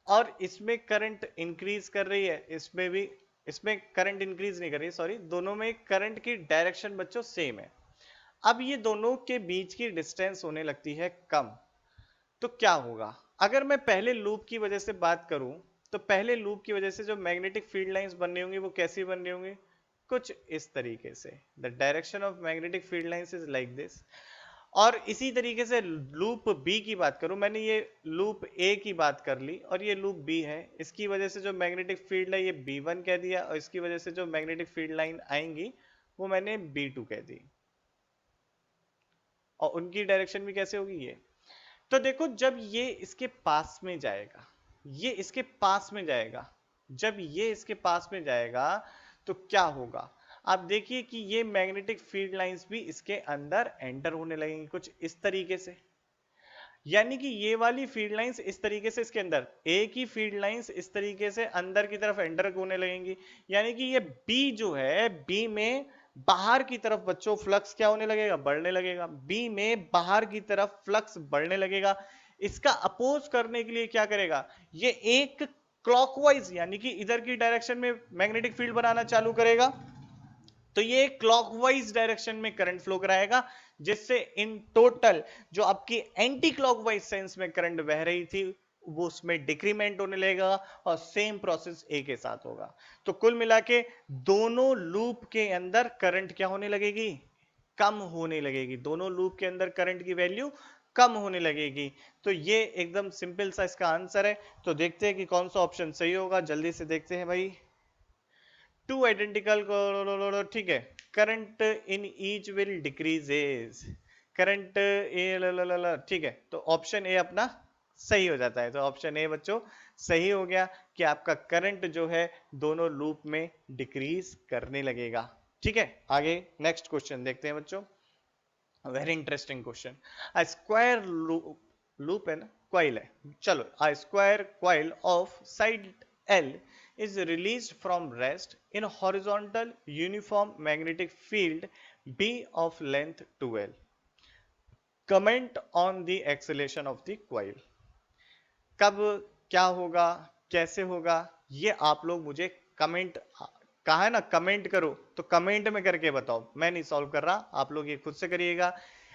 और इसमें करंट इंक्रीज कर रही है, इसमें भी, इसमें करंट इंक्रीज नहीं कर रही, सॉरी, दोनों में करंट की डायरेक्शन बच्चों सेम है। अब ये दोनों के बीच की डिस्टेंस होने लगती है कम, तो क्या होगा, अगर मैं पहले लूप की वजह से बात करूं, तो पहले लूप की वजह से जो मैग्नेटिक फील्ड लाइंस बन रही होंगी वो कैसी बन रही होंगी, कुछ इस तरीके से, the direction of magnetic field lines is like this. और इसी तरीके से लूप बी की बात करूं, मैंने ये लूप ए की बात कर ली और ये लूप बी है, इसकी वजह से जो मैग्नेटिक फील्ड है ये बी1 कह दिया, और इसकी वजह से जो मैग्नेटिक फील्ड लाइन आएंगी वो मैंने बी2 कह दी, और उनकी डायरेक्शन भी कैसे होगी ये। तो देखो जब ये इसके पास में जाएगा, ये इसके पास में जाएगा, जब ये इसके पास में जाएगा तो क्या होगा, आप देखिए कि ये मैग्नेटिक फील्ड लाइंस भी इसके अंदर एंटर होने लगेंगी कुछ इस तरीके से, यानी कि ये वाली फील्ड लाइंस इस तरीके से इसके अंदर, एक ही फील्ड लाइंस इस तरीके से अंदर की तरफ एंटर होने लगेंगी, यानी कि ये बी जो है, बी में बाहर की तरफ बच्चों फ्लक्स क्या होने लगेगा, बढ़ने लगेगा, बी में बाहर की तरफ फ्लक्स बढ़ने लगेगा। इसका अपोज करने के लिए क्या करेगा, ये एक क्लॉकवाइज यानी कि इधर की डायरेक्शन में मैग्नेटिक फील्ड बनाना चालू करेगा, तो ये क्लॉकवाइज डायरेक्शन में करंट फ्लो कराएगा, जिससे इन टोटल जो आपकी एंटी क्लॉकवाइज सेंस में करंट बह रही थी वो उसमें डिक्रीमेंट होने लगेगा, और सेम प्रोसेस ए के साथ होगा। तो कुल मिला के दोनों लूप के अंदर करंट क्या होने लगेगी, कम होने लगेगी, दोनों लूप के अंदर करंट की वैल्यू कम होने लगेगी। तो ये एकदम सिंपल सा इसका आंसर है। तो देखते हैं कि कौन सा ऑप्शन सही होगा, जल्दी से देखते हैं भाई। टू आइडेंटिकल, ठीक है, current in each will decreases, current A, ठीक है, तो ऑप्शन ए अपना सही हो जाता है। तो ऑप्शन ए बच्चों सही हो गया कि आपका करंट जो है दोनों लूप में डिक्रीज करने लगेगा। ठीक है, आगे नेक्स्ट क्वेश्चन देखते हैं बच्चों, very interesting question. A square loop है ना, क्वाइल है, चलो, a square coil of side L is released from rest in horizontal uniform magnetic field B of length 12. Comment on the acceleration of the coil. कब क्या होगा, कैसे होगा, ये आप लोग मुझे कमेंट, कहा है ना कमेंट करो, तो कमेंट में करके बताओ, मैं नहीं सॉल्व कर रहा, आप लोग ये खुद से करिएगा।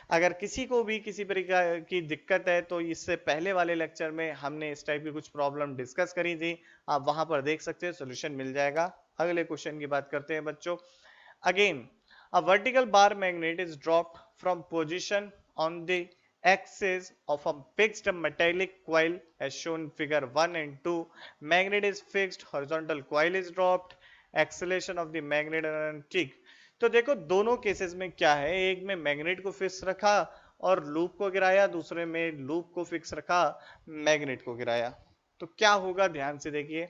अगर किसी को भी किसी प्रकार की दिक्कत है तो इससे पहले वाले लेक्चर में हमने इस टाइप की कुछ प्रॉब्लम डिस्कस करी थी, आप वहां पर देख सकते हैं, सोल्यूशन मिल जाएगा। अगले क्वेश्चन की बात करते हैं बच्चों। Again, a vertical bar magnet is dropped from position on the axis of a fixed metallic coil as shown in figure 1 and 2. Magnet is fixed, horizontal coil is dropped, acceleration of the magnet ठीक। तो देखो दोनों cases में क्या है, एक में magnet को फिक्स रखा और लूप को गिराया, दूसरे में लूप को फिक्स रखा, मैग्नेट को गिराया। तो क्या होगा ध्यान से देखिए,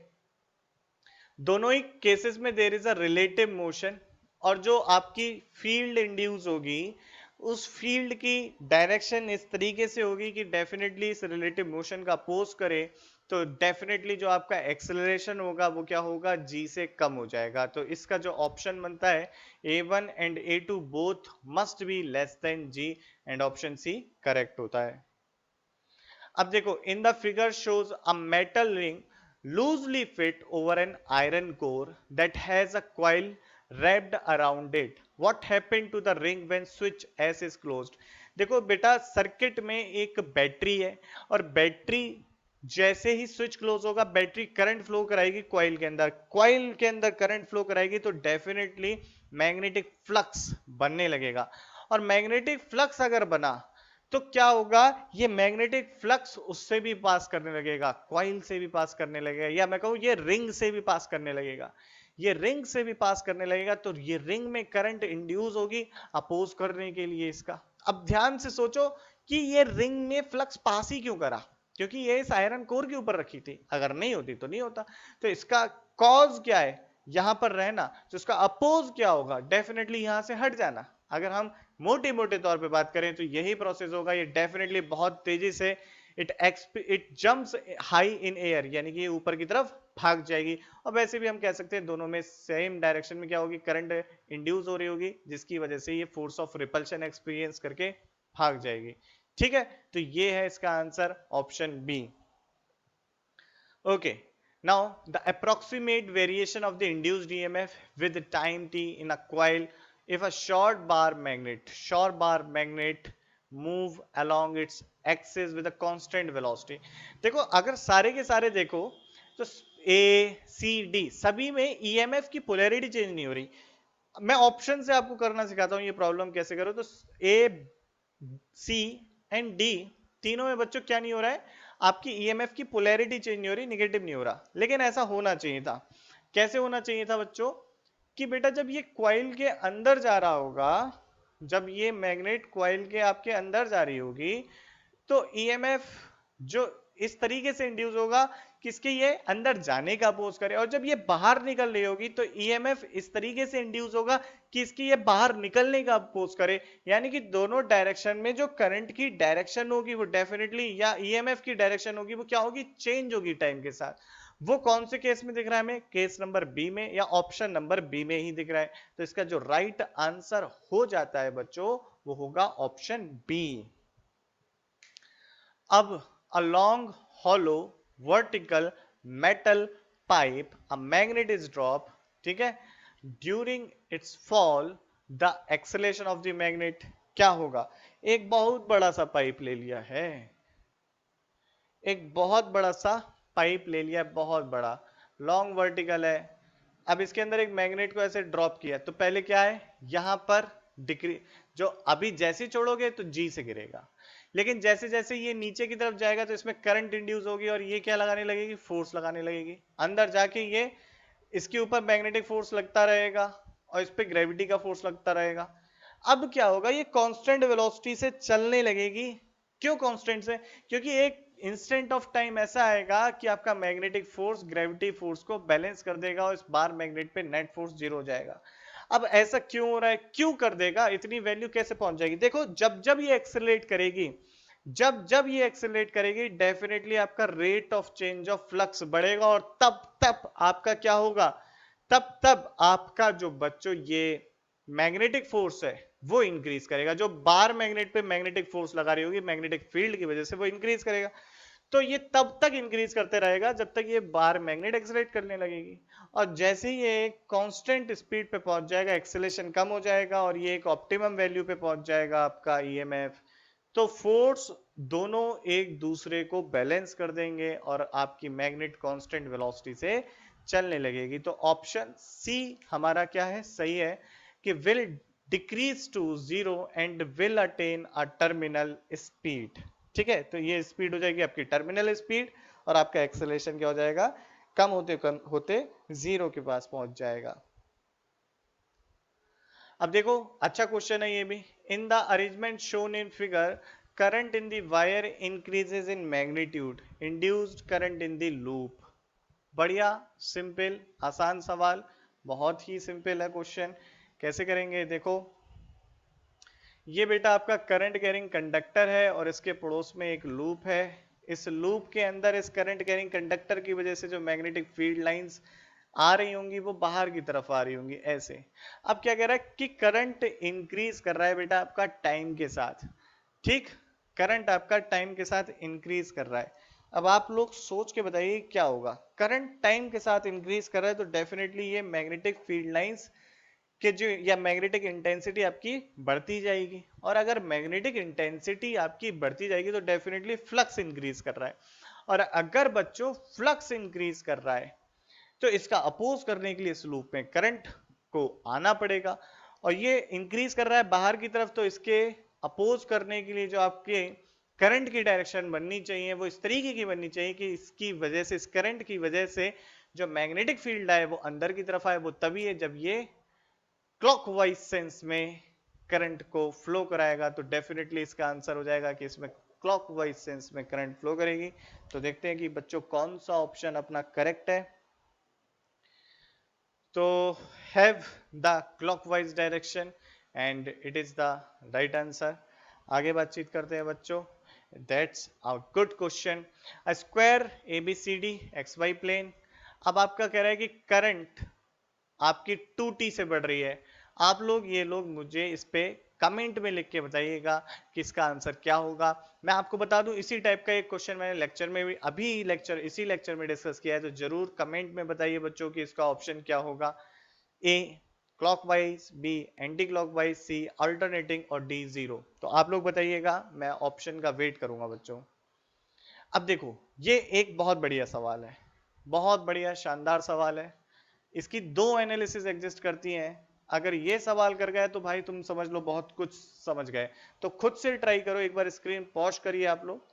दोनों ही केसेस में there is a relative motion, और जो आपकी फील्ड इंड्यूस होगी उस फील्ड की डायरेक्शन इस तरीके से होगी कि डेफिनेटली इस रिलेटिव मोशन का अपोज करे, तो डेफिनेटली जो आपका एक्सेलरेशन होगा वो क्या होगा, जी से कम हो जाएगा। तो इसका जो ऑप्शन बनता है A1 and A2 both must be less than g, and option C correct होता है। अब देखो, in the figure shows a metal ring loosely fit over an iron core that has a coil wrapped around it. What happened to the ring when switch S is closed? देखो बेटा, circuit में एक battery है और battery जैसे ही switch close होगा battery current flow कराएगी coil के अंदर, कॉइल के अंदर करंट फ्लो कराएगी तो डेफिनेटली मैग्नेटिक फ्लक्स बनने लगेगा, और मैग्नेटिक फ्लक्स अगर बना तो क्या होगा, ये मैग्नेटिक फ्लक्स उससे भी पास करने लगेगा, कॉइल से भी पास करने लगेगा, या मैं कहूं ये रिंग से भी पास करने लगेगा, ये रिंग से भी पास करने लगेगा, तो ये रिंग में करंट इंड्यूस होगी अपोज करने के लिए इसका। अब ध्यान से सोचो कि ये रिंग में फ्लक्स पास ही क्यों करा, क्योंकि ये इस आयरन कोर के ऊपर रखी थी, अगर नहीं होती तो नहीं होता। तो इसका कॉज क्या है, यहां पर रहना, तो इसका अपोज क्या होगा, डेफिनेटली यहां से हट जाना। अगर हम मोटे मोटे तौर पे बात करें तो यही प्रोसेस होगा, ये डेफिनेटली बहुत तेजी से it jumps high in air, यानी कि ये ऊपर की तरफ भाग जाएगी। और वैसे भी हम कह सकते हैं दोनों में सेम डायरेक्शन में क्या होगी, करंट इंड्यूस हो रही होगी, जिसकी वजह से ये फोर्स ऑफ रिपल्शन एक्सपीरियंस करके भाग जाएगी। ठीक है, तो ये है इसका answer option B. Okay, now the approximate variation of the induced EMF with time t in a coil if a short bar magnet move along its axis with a constant velocity। देखो अगर सारे के सारे देखो तो A, C, D सभी में EMF की पोलैरिटी चेंज नहीं हो रही। मैं ऑप्शन से आपको करना सिखाता हूं ये प्रॉब्लम कैसे करो। तो A, C एंड D तीनों में बच्चों क्या नहीं हो रहा है, आपकी ईएमएफ की पोलैरिटी चेंज नहीं हो रही, निगेटिव नहीं हो रहा, लेकिन ऐसा होना चाहिए था। कैसे होना चाहिए था बच्चों, कि बेटा जब ये कॉइल के अंदर जा रहा होगा, जब ये मैग्नेट कॉइल के आपके अंदर जा रही होगी तो ईएमएफ जो इस तरीके से इंड्यूस होगा किसके, ये अंदर जाने का अपोज करे, और जब ये बाहर निकल रही होगी तो ईएमएफ इस तरीके से इंड्यूस होगा कि इसकी ये बाहर निकलने का अपोज करे। यानी कि दोनों डायरेक्शन में जो करंट की डायरेक्शन होगी वो डेफिनेटली, या ईएमएफ की डायरेक्शन होगी वो क्या होगी, चेंज होगी टाइम के साथ। वो कौन से केस में दिख रहा है हमें, केस नंबर बी में, या ऑप्शन नंबर बी में ही दिख रहा है। तो इसका जो राइट आंसर हो जाता है बच्चों वो होगा ऑप्शन बी। अब a long hollow vertical metal pipe a magnet is dropped, ठीक है, during its fall the acceleration of the magnet क्या होगा। एक बहुत बड़ा सा पाइप ले लिया है, एक बहुत बड़ा सा पाइप ले लिया है, बहुत बड़ा लॉन्ग वर्टिकल है। अब इसके अंदर एक मैग्नेट को ऐसे ड्रॉप किया तो पहले क्या है, यहां पर डिक्री, जो अभी जैसे छोड़ोगे तो जी से गिरेगा, लेकिन जैसे जैसे ये नीचे की तरफ जाएगा तो इसमें करंट इंड्यूस होगी और ये क्या लगाने लगेगी, फोर्स लगाने लगेगी, अंदर जाके ये इसके ऊपर मैग्नेटिक फोर्स लगता रहेगा और इस पे ग्रेविटी का फोर्स लगता रहेगा। अब क्या होगा, ये कांस्टेंट वेलोसिटी से चलने लगेगी। क्यों कांस्टेंट से, क्योंकि एक इंस्टेंट ऑफ टाइम ऐसा आएगा कि आपका मैग्नेटिक फोर्स ग्रेविटी फोर्स को बैलेंस कर देगा और इस बार मैग्नेट पे नेट फोर्स जीरो हो जाएगा। अब ऐसा क्यों हो रहा है, क्यों कर देगा, इतनी वैल्यू कैसे पहुंच जाएगी। देखो जब जब ये एक्सेलरेट करेगी, जब जब ये एक्सेलरेट करेगी डेफिनेटली आपका rate of change of flux बढ़ेगा, और तब तब आपका क्या होगा, तब तब आपका जो बच्चों ये मैग्नेटिक फोर्स है वो इंक्रीज करेगा, जो बार मैग्नेट पे मैग्नेटिक फोर्स लगा रही होगी मैग्नेटिक फील्ड की वजह से वो इंक्रीज करेगा। तो ये तब तक इंक्रीज करते रहेगा जब तक ये बार मैग्नेट एक्सेलरेट करने लगेगी, और जैसे ही ये कांस्टेंट स्पीड पे पहुंच जाएगा एक्सेलेरेशन कम हो जाएगा और ये एक ऑप्टिमम वैल्यू पे पहुंच जाएगा आपका ईएमएफ, तो फोर्स दोनों एक दूसरे को बैलेंस कर देंगे और आपकी मैग्नेट कांस्टेंट वेलोसिटी से चलने लगेगी। तो ऑप्शन सी हमारा क्या है, सही है कि will decrease to zero and will attain a terminal speed. ठीक है, तो ये स्पीड हो जाएगी आपकी टर्मिनल स्पीड, और आपका एक्सेलरेशन क्या हो जाएगा, कम होते जीरो के पास पहुंच जाएगा। अब देखो, अच्छा क्वेश्चन है ये भी। In the arrangement shown in figure, current in the wire increases in magnitude, induced current in the loop. बढ़िया, सिंपल, आसान सवाल, बहुत ही सिंपल है क्वेश्चन। कैसे करेंगे, देखो, ये बेटा आपका करंट कैरिंग कंडक्टर है और इसके पड़ोस में एक लूप है। इस लूप के अंदर इस करंट कैरिंग कंडक्टर की वजह से जो मैग्नेटिक फील्ड लाइंस आ रही होंगी वो बाहर की तरफ आ रही होंगी ऐसे। अब क्या कह रहा है कि करंट इंक्रीज कर रहा है बेटा आपका टाइम के साथ। ठीक, करंट आपका टाइम के साथ इंक्रीज कर रहा है। अब आप लोग सोच के बताइए क्या होगा, करंट टाइम के साथ इंक्रीज कर रहा है तो डेफिनेटली ये मैग्नेटिक फील्ड लाइंस कि जो या मैग्नेटिक इंटेंसिटी आपकी बढ़ती जाएगी, और अगर मैग्नेटिक इंटेंसिटी आपकी बढ़ती जाएगी तो डेफिनेटली फ्लक्स इंक्रीज कर रहा है, और अगर बच्चों फ्लक्स इंक्रीज कर रहा है तो इसका अपोज करने के लिए इस लूप में करंट को आना पड़ेगा, और ये इंक्रीज कर रहा है बाहर की तरफ, तो इसके अपोज करने के लिए जो आपके करंट की डायरेक्शन बननी चाहिए वो इस तरीके की बननी चाहिए कि इसकी वजह से, इस करंट की वजह से जो मैग्नेटिक फील्ड है वो अंदर की तरफ आए। वो तभी है जब ये क्लॉकवाइज सेंस में करंट को फ्लो कराएगा, तो डेफिनेटली इसका आंसर हो जाएगा कि इसमें क्लॉकवाइज सेंस में करंट फ्लो करेगी। तो देखते हैं कि बच्चों कौन सा ऑप्शन अपना करेक्ट है। तो have the clockwise direction and it is the right answer. आगे बातचीत करते हैं बच्चों। That's a good question. A square ABCD X Y plane. अब आपका कह रहा है कि करंट आपकी 2t से बढ़ रही है। आप लोग, ये लोग मुझे इस पे कमेंट में लिख के बताइएगा कि इसका आंसर क्या होगा। मैं आपको बता दूं इसी टाइप का एक क्वेश्चन मैंने लेक्चर में भी इसी लेक्चर में डिस्कस किया है, तो जरूर कमेंट में बताइए बच्चों कि इसका ऑप्शन क्या होगा। ए क्लॉकवाइज, बी एंटी क्लॉकवाइज, सी अल्टरनेटिंग, और डी जीरो। तो आप लोग बताइएगा, मैं ऑप्शन का वेट करूंगा बच्चों। अब देखो, ये एक बहुत बढ़िया सवाल है, बहुत बढ़िया शानदार सवाल है। इसकी दो एनालिसिस एग्जिस्ट करती हैं। अगर ये सवाल कर गए तो भाई तुम समझ लो बहुत कुछ समझ गए। तो खुद से ट्राई करो, एक बार स्क्रीन पॉज करिए, आप लोग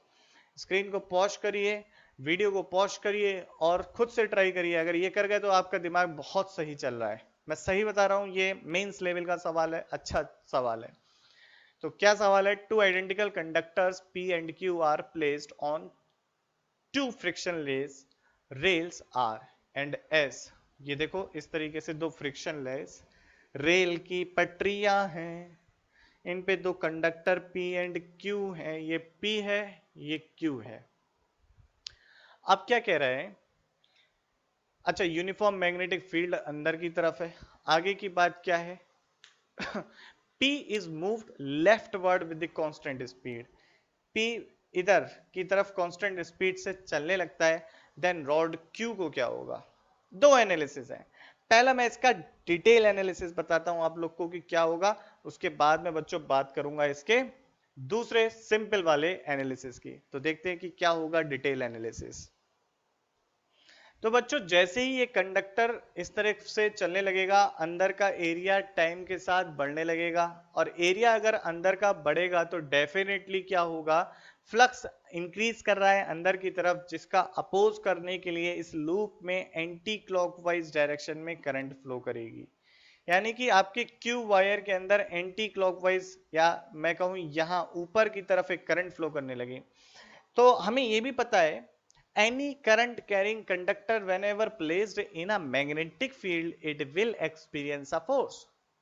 स्क्रीन को पॉज करिए, वीडियो को पॉज करिए और खुद से ट्राई करिए। अगर ये कर गए तो आपका दिमाग बहुत सही चल रहा है, मैं सही बता रहा हूं, ये मेंस लेवल का सवाल है, अच्छा सवाल है। तो क्या सवाल है, two identical conductors P and Q are placed on two frictionless rails R and S। ये देखो, इस तरीके से दो फ्रिक्शनलेस रेल की पटरियां हैं, इन पे दो कंडक्टर P एंड Q है, ये P है, ये Q है। अब क्या कह रहे हैं, अच्छा यूनिफॉर्म मैग्नेटिक फील्ड अंदर की तरफ है। आगे की बात क्या है, P is moved leftward with the constant speed. P इधर की तरफ कांस्टेंट स्पीड से चलने लगता है, देन रॉड Q को क्या होगा। दो एनालिसिस है, पहला मैं इसका डिटेल एनालिसिस बताता हूं आप लोग को कि क्या होगा, उसके बाद में बच्चों बात करूंगा इसके दूसरे सिंपल वाले एनालिसिस की। तो देखते हैं कि क्या होगा डिटेल एनालिसिस। तो बच्चों जैसे ही ये कंडक्टर इस तरह से चलने लगेगा, अंदर का एरिया टाइम के साथ बढ़ने लगेगा, और एरिया अगर अंदर का बढ़ेगा तो डेफिनेटली क्या होगा, फ्लक्स इंक्रीज कर रहा है अंदर की तरफ, जिसका अपोज करने के लिए इस लूप में एंटी क्लॉकवाइज डायरेक्शन में करंट फ्लो करेगी। यानी कि आपके क्यू वायर के अंदर एंटी क्लॉकवाइज, या मैं कहूं यहां ऊपर की तरफ एक करंट फ्लो करने लगी। तो हमें यह भी पता है, any current carrying conductor whenever placed in a magnetic field it will experience a force।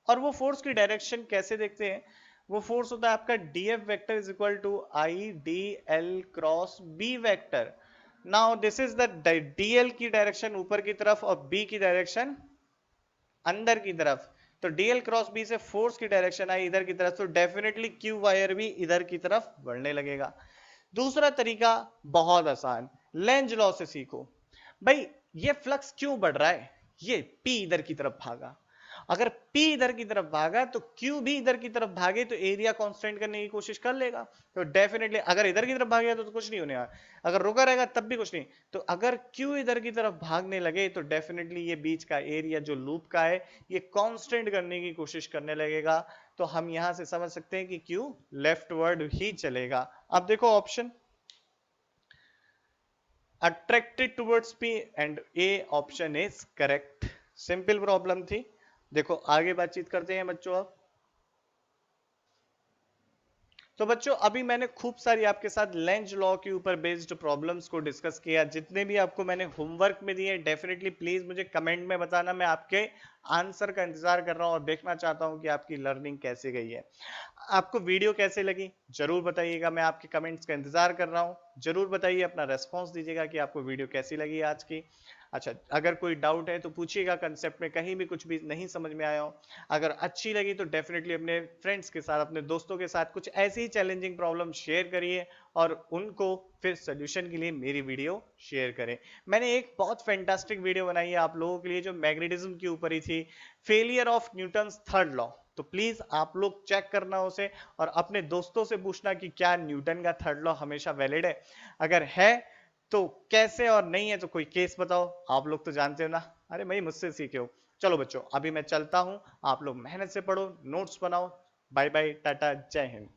और वो फोर्स की डायरेक्शन कैसे देखते हैं, वो फोर्स होता है आपका df vector is equal to i d l cross B vector. Now this is the dl की डायरेक्शन ऊपर की तरफ और b की डायरेक्शन अंदर की तरफ। तो dl क्रॉस b से फोर्स की डायरेक्शन आई इधर की तरफ, तो डेफिनेटली q वायर भी इधर की तरफ बढ़ने लगेगा। दूसरा तरीका बहुत आसान, लेंज लॉ से सीखो। भाई ये फ्लक्स क्यों बढ़ रहा है, ये P इधर की तरफ भागा, अगर P इधर की तरफ भागा तो Q भी इधर की तरफ भागे तो एरिया कांस्टेंट करने की कोशिश कर लेगा। तो डेफिनेटली अगर इधर की तरफ भागेगा तो कुछ नहीं होने वाला, अगर रुका रहेगा तब भी कुछ नहीं। तो अगर Q इधर की तरफ भागने लगे तो डेफिनेटली ये बीच का एरिया जो लूप का है ये कांस्टेंट करने की कोशिश करने लगेगा। तो हम यहां से समझ सकते हैं कि क्यू लेफ्टवर्ड ही चलेगा। अब देखो option attracted towards P and A option is correct. Simple problem थी। देखो आगे बातचीत करते हैं बच्चों। अब तो बच्चों अभी मैंने खूब सारी आपके साथ लेंज लॉ के ऊपर बेस्ड प्रॉब्लम्स को डिस्कस किया। जितने भी आपको मैंने होमवर्क में दिए डेफिनेटली प्लीज मुझे कमेंट में बताना। मैं आपके आंसर का इंतजार कर रहा हूं और देखना चाहता हूं कि आपकी लर्निंग कैसे गई है। आपको वीडियो कैसे लगी जरूर बताइएगा। मैं आपके कमेंट्स का इंतजार कर रहा हूं। जरूर बताइए, अपना रेस्पॉन्स दीजिएगा कि आपको वीडियो कैसी लगी आज की। अच्छा, अगर कोई डाउट है तो पूछिएगा कंसेप्ट में, कहीं भी कुछ भी नहीं समझ में आया हो। अगर अच्छी लगी तो डेफिनेटली अपने फ्रेंड्स के साथ, अपने दोस्तों के साथ कुछ ऐसी ही चैलेंजिंग प्रॉब्लम शेयर करिए और उनको फिर सोल्यूशन के लिए मेरी वीडियो शेयर करें। मैंने एक बहुत फैंटास्टिक वीडियो बनाई है आप लोगों के लिए जो मैग्नेटिज्म के ऊपर ही थी, failure of Newton's third law. तो प्लीज आप लोग चेक करना उसे और अपने दोस्तों से पूछना कि क्या न्यूटन का थर्ड लॉ हमेशा वैलिड है। अगर है तो कैसे, और नहीं है तो कोई केस बताओ। आप लोग तो जानते हो ना, अरे भाई मुझसे सीखे हो। चलो बच्चों अभी मैं चलता हूं, आप लोग मेहनत से पढ़ो, नोट्स बनाओ। बाय बाय, टाटा, जय हिंद।